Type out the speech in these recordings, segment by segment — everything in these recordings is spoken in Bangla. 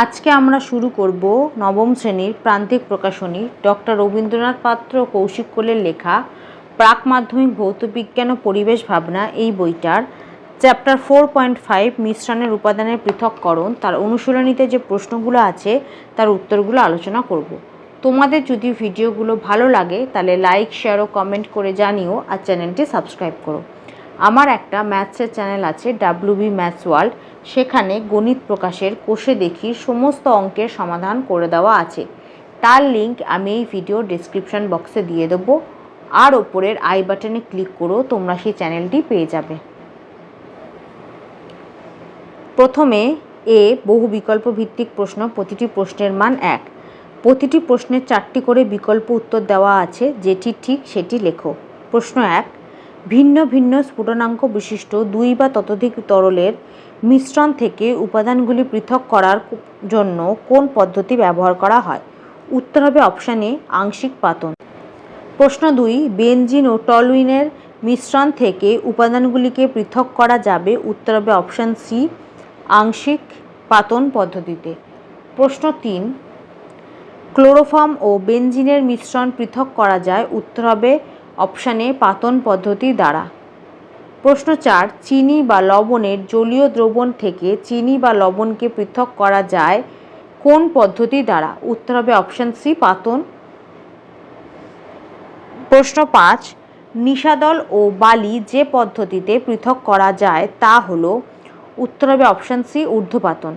আজকে আমরা শুরু করব নবম শ্রেণীর প্রান্তিক প্রকাশনী ডক্টর রবীন্দ্রনাথ পাত্র ও কৌশিক কোলের লেখা প্রাক মাধ্যমিক ভৌতবিজ্ঞান ও পরিবেশ ভাবনা এই বইটার চ্যাপ্টার 4.5 মিশ্রণের উপাদানের পৃথককরণ তার অনুশীলনীতে যে প্রশ্নগুলো আছে তার উত্তরগুলো আলোচনা করব। তোমাদের যদি ভিডিওগুলো ভালো লাগে তাহলে লাইক, শেয়ার ও কমেন্ট করে জানিও আর চ্যানেলটি সাবস্ক্রাইব করো। আমার একটা ম্যাথসের চ্যানেল আছে WB ম্যাথস ওয়ার্ল্ড, সেখানে গণিত প্রকাশের কোষে দেখি সমস্ত অঙ্কের সমাধান করে দেওয়া আছে। তার লিঙ্ক আমি এই ভিডিও ডেসক্রিপশন বক্সে দিয়ে দেবো, আর ওপরের আই বাটনে ক্লিক করো, তোমরা সেই চ্যানেলটি পেয়ে যাবে। প্রথমে বহু বিকল্প ভিত্তিক প্রশ্ন, প্রতিটি প্রশ্নের মান 1। প্রতিটি প্রশ্নের 4টি করে বিকল্প উত্তর দেওয়া আছে, যেটি ঠিক সেটি লেখো। প্রশ্ন 1, ভিন্ন ভিন্ন স্ফুটনাঙ্ক বিশিষ্ট 2 বা ততোধিক তরলের মিশ্রণ থেকে উপাদানগুলি পৃথক করার জন্য কোন পদ্ধতি ব্যবহার করা হয়? উত্তর হবে অপশান এ, আংশিক পাতন। প্রশ্ন 2, বেনজিন ও টলুইনের মিশ্রণ থেকে উপাদানগুলিকে পৃথক করা যাবে? উত্তর হবে অপশান সি, আংশিক পাতন পদ্ধতিতে। প্রশ্ন 3, ক্লোরোফর্ম ও বেনজিনের মিশ্রণ পৃথক করা যায়? উত্তর হবে অপশান এ, পাতন পদ্ধতি দ্বারা। প্রশ্ন 4, চিনি বা লবণের জলীয় দ্রবণ থেকে চিনি বা লবণকে পৃথক করা যায় কোন পদ্ধতি দ্বারা? উত্তর হবে অপশান সি, পাতন। প্রশ্ন 5, নিশাদল ও বালি যে পদ্ধতিতে পৃথক করা যায় তা হলো? উত্তর হবে অপশান সি, ঊর্ধ্বপাতন।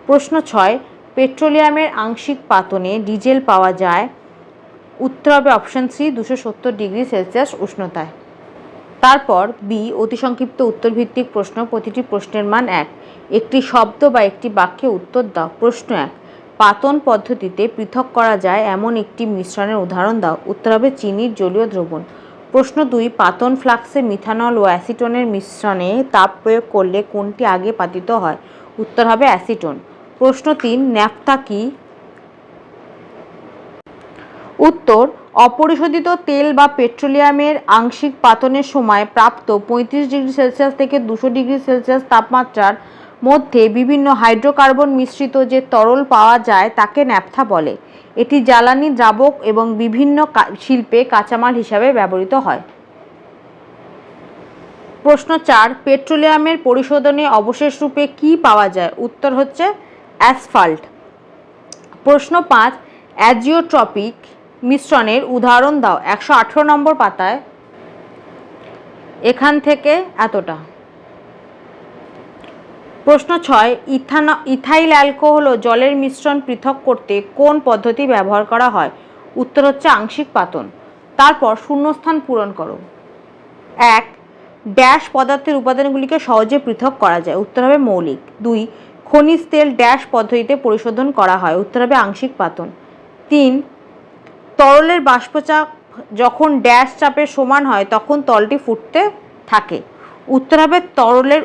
প্রশ্ন 6, পেট্রোলিয়ামের আংশিক পাতনে ডিজেল পাওয়া যায়? উত্তর হবে অপশান সি, 270 ডিগ্রি সেলসিয়াস উষ্ণতায়। তারপর বি, অতি সংক্ষিপ্ত উত্তরভিত্তিক প্রশ্ন, প্রতিটি প্রশ্নের মান 1। একটি শব্দ বা একটি বাক্যে উত্তর দাও। প্রশ্ন 1, পাতন পদ্ধতিতে পৃথক করা যায় এমন একটি মিশ্রণের উদাহরণ দাও। উত্তর হবে চিনির জলীয় দ্রবণ। প্রশ্ন 2, পাতন ফ্লাক্সে মিথানল ও অ্যাসিটোনের মিশ্রণে তাপ প্রয়োগ করলে কোনটি আগে পাতিত হয়? উত্তর হবে অ্যাসিটোন। প্রশ্ন 3, ন্যাফথা কি? উত্তর, অপরিশোধিত তেল বা পেট্রোলিয়ামের আংশিক পাতনের সময় প্রাপ্ত 35 ডিগ্রি সেলসিয়াস থেকে 200 ডিগ্রি সেলসিয়াস তাপমাত্রার মধ্যে বিভিন্ন হাইড্রোকার্বন মিশ্রিত যে তরল পাওয়া যায় তাকে ন্যাফথা বলে। এটি জ্বালানি, দ্রাবক এবং বিভিন্ন শিল্পে কাঁচামাল হিসাবে ব্যবহৃত হয়। প্রশ্ন 4, পেট্রোলিয়ামের পরিশোধনে অবশেষ রূপে কি পাওয়া যায়? উত্তর হচ্ছে অ্যাসফাল্ট। প্রশ্ন 5, অ্যাজিওট্রপিক মিশ্রণের উদাহরণ দাও। 118 নম্বর পাতায় এখান থেকে এতটা। প্রশ্ন 6, ইথাইল অ্যালকোহল ও জলের মিশ্রণ পৃথক করতে কোন পদ্ধতি ব্যবহার করা হয়? উত্তর হচ্ছে আংশিক পাতন। তারপর শূন্যস্থান পূরণ করো। 1, ড্যাশ পদার্থের উপাদানগুলিকে সহজে পৃথক করা যায়? উত্তর হবে মৌলিক। 2, খনিজ তেল ড্যাশ পদ্ধতিতে পরিশোধন করা হয়? উত্তর হবে আংশিক পাতন। 3, তরলের বাষ্পচাপ যখন ড্যাশ চাপের সমান হয় তখন তলটি ফুটতে থাকে? উত্তর হবে তরলের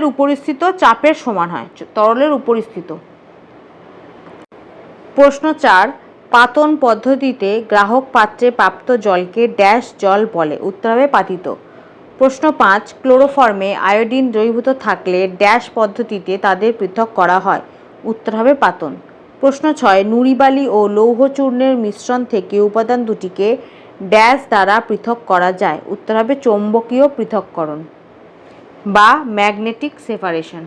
উপরিস্থিত চাপের সমান হয়, তরলের উপরিস্থিত। প্রশ্ন 4, পাতন পদ্ধতিতে গ্রাহক পাত্রে প্রাপ্ত জলকে ড্যাশ জল বলে? উত্তর হবে পাতিত। প্রশ্ন 5, ক্লোরোফর্মে আয়োডিন দ্রবীভূত থাকলে ড্যাশ পদ্ধতিতে তাদের পৃথক করা হয়? উত্তর হবে পাতন। প্রশ্ন 6, নুড়িবালি ও লৌহ চূর্ণের মিশ্রণ থেকে উপাদান দুটিকে ড্যাশ দ্বারা পৃথক করা যায়? উত্তর হবে চৌম্বকীয় পৃথককরণ বা ম্যাগনেটিক সেপারেশন।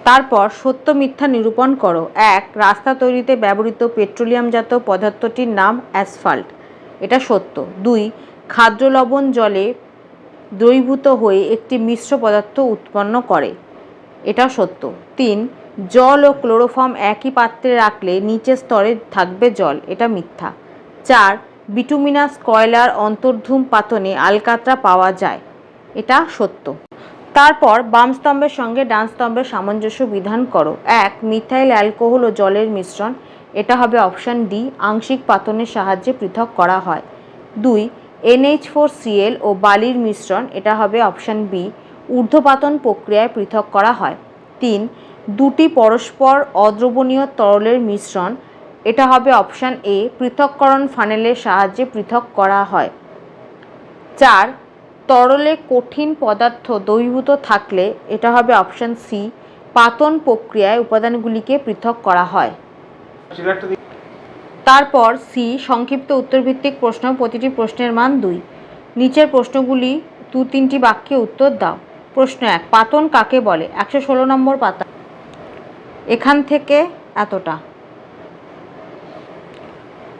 তারপর সত্য মিথ্যা নিরূপণ করো। 1, রাস্তা তৈরিতে ব্যবহৃত পেট্রোলিয়ামজাত পদার্থটির নাম অ্যাসফাল্ট, এটা সত্য। 2, খাদ্য লবণ জলে দ্রবীভূত হয়ে একটি মিশ্র পদার্থ উৎপন্ন করে, এটা সত্য। 3, জল ও ক্লোরোফর্ম একই পাত্রে রাখলে নিচের স্তরে থাকবে জল, এটা মিথ্যা। 4, বিটুমিনাস কয়লার অন্তর্ধূম পাতনে আলকাতরা পাওয়া যায়, এটা সত্য। তারপর বাম স্তম্ভের সঙ্গে ডান স্তম্ভের সামঞ্জস্য বিধান করো। 1, মিথাইল অ্যালকোহল ও জলের মিশ্রণ, এটা হবে অপশান ডি, আংশিক পাতনের সাহায্যে পৃথক করা হয়। 2, NH4Cl ও বালির মিশ্রণ, এটা হবে অপশান বি, ঊর্ধ্বপাতন প্রক্রিয়ায় পৃথক করা হয়। 3, দুটি পরস্পর অদ্রবণীয় তরলের মিশ্রণ, এটা হবে অপশান এ, পৃথককরণ ফানেলের সাহায্যে পৃথক করা হয়। 4, তরলে কঠিন পদার্থ দ্রবীভূত থাকলে এটা হবে অপশন সি, পাতন প্রক্রিয়ায় উপাদানগুলিকে পৃথক করা হয়। তারপর সি, সংক্ষিপ্ত উত্তরভিত্তিক প্রশ্ন, প্রতিটি প্রশ্নের মান 2। নিচের প্রশ্নগুলি 2-3টি বাক্যে উত্তর দাও। প্রশ্ন 1, পাতন কাকে বলে? 116 নম্বর পাতা। এখান থেকে এতটা।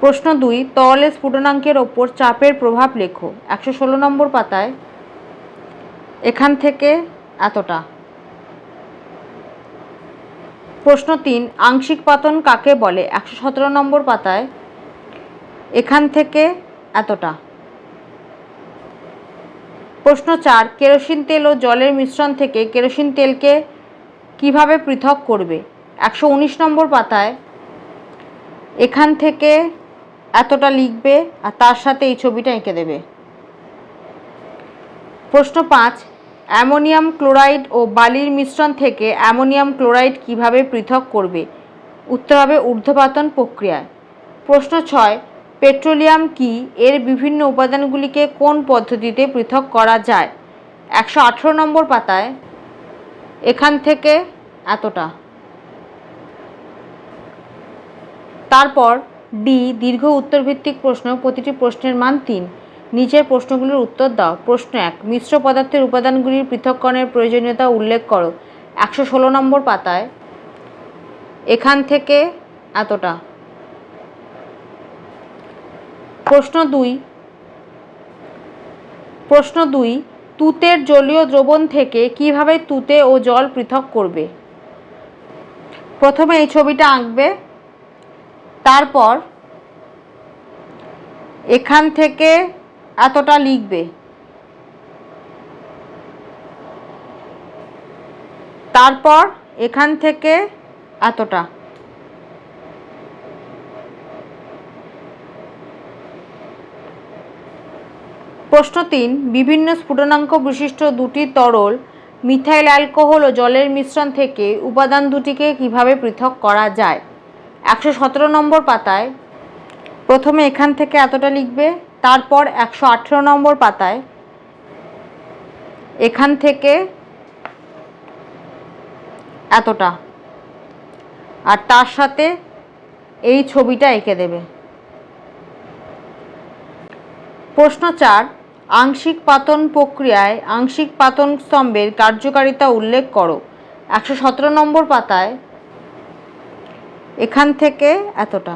প্রশ্ন 2, তরলের স্ফুটনাঙ্কের ওপর চাপের প্রভাব লেখো। 116 নম্বর পাতায়। এখান থেকে এতটা। প্রশ্ন 3, আংশিক পাতন কাকে বলে? 117 নম্বর পাতায়। এখান থেকে এতটা। প্রশ্ন 4, কেরোসিন তেল ও জলের মিশ্রণ থেকে কেরোসিন তেলকে কিভাবে পৃথক করবে? 119 নম্বর পাতায়। এখান থেকে এতটা লিখবে আর তার সাথে এই ছবিটা এঁকে দেবে। প্রশ্ন 5, অ্যামোনিয়াম ক্লোরাইড ও বালির মিশ্রণ থেকে অ্যামোনিয়াম ক্লোরাইড কিভাবে পৃথক করবে? উত্তর হবে ঊর্ধ্বপাতন প্রক্রিয়ায়। প্রশ্ন 6, পেট্রোলিয়াম কি? এর বিভিন্ন উপাদানগুলিকে কোন পদ্ধতিতে পৃথক করা যায়? 118 নম্বর পাতায়। এখান থেকে এতটা। তারপর ডি, দীর্ঘ উত্তরভিত্তিক প্রশ্ন, প্রতিটি প্রশ্নের মান 3। নিচের প্রশ্নগুলির উত্তর দাও। প্রশ্ন 1, মিশ্র পদার্থের উপাদানগুলির পৃথককরণের প্রয়োজনীয়তা উল্লেখ করো। 116 নম্বর পাতায়। এখান থেকে এতটা। প্রশ্ন 2, তুতের জলীয় দ্রবণ থেকে কিভাবে তুতে ও জল পৃথক করবে? প্রথমে এই ছবিটা আঁকবে, তারপর এখান থেকে এতটা লিখবে, তারপর এখান থেকে এতটা। প্রশ্ন 3, বিভিন্ন স্ফুটনাঙ্ক বিশিষ্ট দুটি তরল মিথাইল অ্যালকোহল ও জলের মিশ্রণ থেকে উপাদান দুটিকে কিভাবে পৃথক করা যায়? 117 নম্বর পাতায়। প্রথমে এখান থেকে এতটা লিখবে, তারপর 118 নম্বর পাতায় এখান থেকে এতটা, আর তার সাথে এই ছবিটা এঁকে দেবে। প্রশ্ন 4, আংশিক পাতন প্রক্রিয়ায় আংশিক পাতন স্তম্ভের কার্যকারিতা উল্লেখ করো। 117 নম্বর পাতায়। এখান থেকে এতটা।